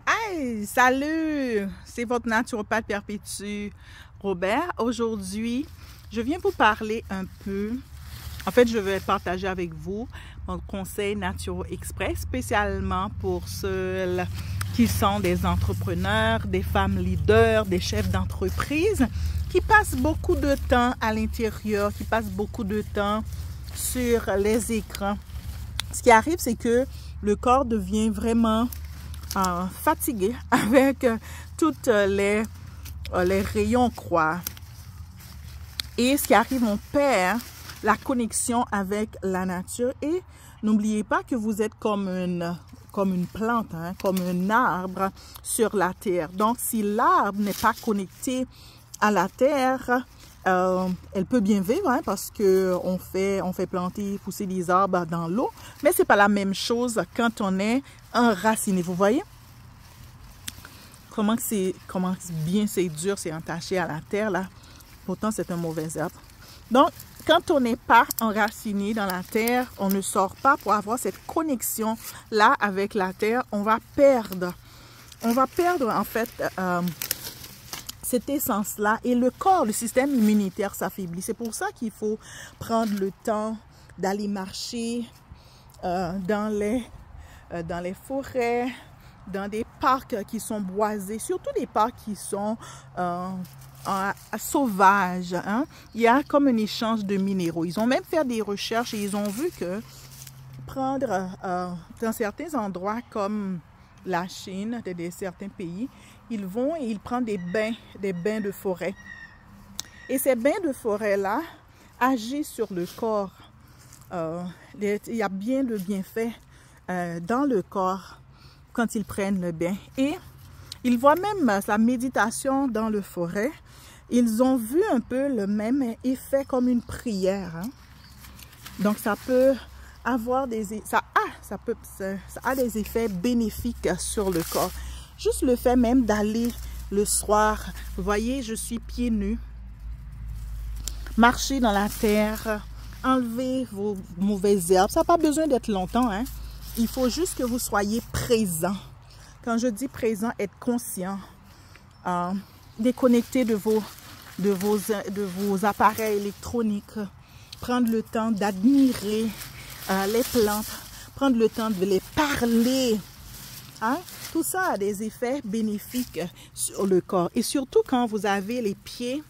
Hey, salut! C'est votre naturopathe Perpétue Robert. Aujourd'hui, je viens vous parler un peu. En fait, je vais partager avec vous mon conseil Naturo Express, spécialement pour ceux qui sont des entrepreneurs, des femmes leaders, des chefs d'entreprise, qui passent beaucoup de temps à l'intérieur, qui passent beaucoup de temps sur les écrans. Ce qui arrive, c'est que le corps devient vraiment fatigué avec toutes les rayons croix. Et ce qui arrive, on perd la connexion avec la nature. Et n'oubliez pas que vous êtes comme une plante, hein, comme un arbre sur la terre. Donc, si l'arbre n'est pas connecté à la terre, elle peut bien vivre, hein, parce que on fait planter, pousser des arbres dans l'eau, mais c'est pas la même chose quand on est enraciné. Vous voyez comment bien c'est dur, c'est entaché à la terre là. Pourtant c'est un mauvais arbre. Donc quand on n'est pas enraciné dans la terre, on ne sort pas pour avoir cette connexion là avec la terre. On va perdre en fait cette essence-là, et le corps, le système immunitaire s'affaiblit. C'est pour ça qu'il faut prendre le temps d'aller marcher dans les forêts, dans des parcs qui sont boisés, surtout des parcs qui sont sauvages. Hein? Il y a comme un échange de minéraux. Ils ont même fait des recherches et ils ont vu que prendre dans certains endroits comme la Chine, de certains pays, ils vont et ils prennent des bains de forêt. Et ces bains de forêt-là agissent sur le corps. Il y a bien de bienfaits dans le corps quand ils prennent le bain. Et ils voient même la méditation dans le forêt. Ils ont vu un peu le même effet comme une prière. Hein? Donc ça peut avoir ça a des effets bénéfiques sur le corps. Juste le fait même d'aller le soir, vous voyez, je suis pieds nus, marcher dans la terre, enlever vos mauvaises herbes. Ça n'a pas besoin d'être longtemps, hein. Il faut juste que vous soyez présent. Quand je dis présent, être conscient, déconnecté de vos appareils électroniques, prendre le temps d'admirer les plantes, prendre le temps de les parler. Hein? Tout ça a des effets bénéfiques sur le corps. Et surtout quand vous avez les pieds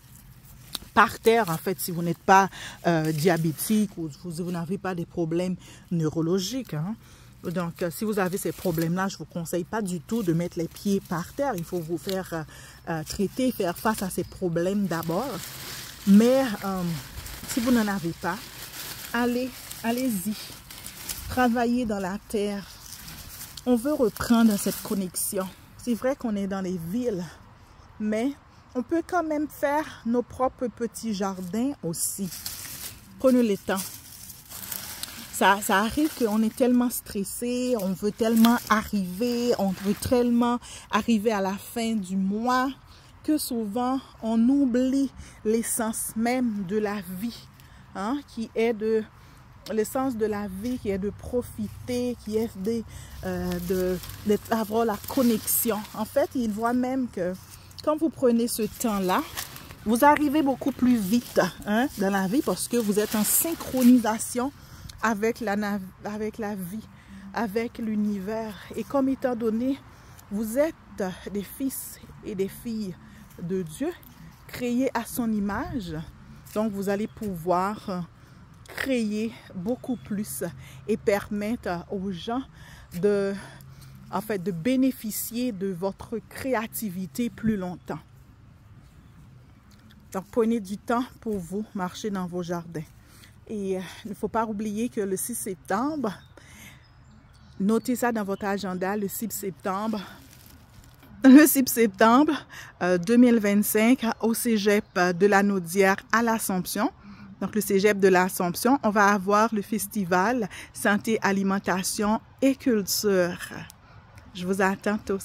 par terre, en fait, si vous n'êtes pas diabétique ou vous n'avez pas des problèmes neurologiques. Hein? Donc, si vous avez ces problèmes-là, je ne vous conseille pas du tout de mettre les pieds par terre. Il faut vous faire traiter, faire face à ces problèmes d'abord. Mais si vous n'en avez pas, allez-y. Travaillez dans la terre. On veut reprendre cette connexion. C'est vrai qu'on est dans les villes, mais on peut quand même faire nos propres petits jardins aussi. Prenez le temps. Ça arrive qu'on est tellement stressé, on veut tellement arriver à la fin du mois que souvent on oublie l'essence même de la vie, hein, qui est l'essence de la vie, qui est de profiter, qui est d'avoir la connexion. En fait, il voit même que quand vous prenez ce temps-là, vous arrivez beaucoup plus vite, hein, dans la vie parce que vous êtes en synchronisation avec la vie, avec l'univers. Et comme étant donné, vous êtes des fils et des filles de Dieu, créés à son image, donc vous allez pouvoir créer beaucoup plus et permettre aux gens de bénéficier de votre créativité plus longtemps. Donc prenez du temps pour vous, marcher dans vos jardins. Et il ne faut pas oublier que le 6 septembre, notez ça dans votre agenda, le 6 septembre 2025 au Cégep de la Naudière à l'Assomption. Donc, le Cégep de l'Assomption, on va avoir le festival Santé, Alimentation et Culture. Je vous attends tous.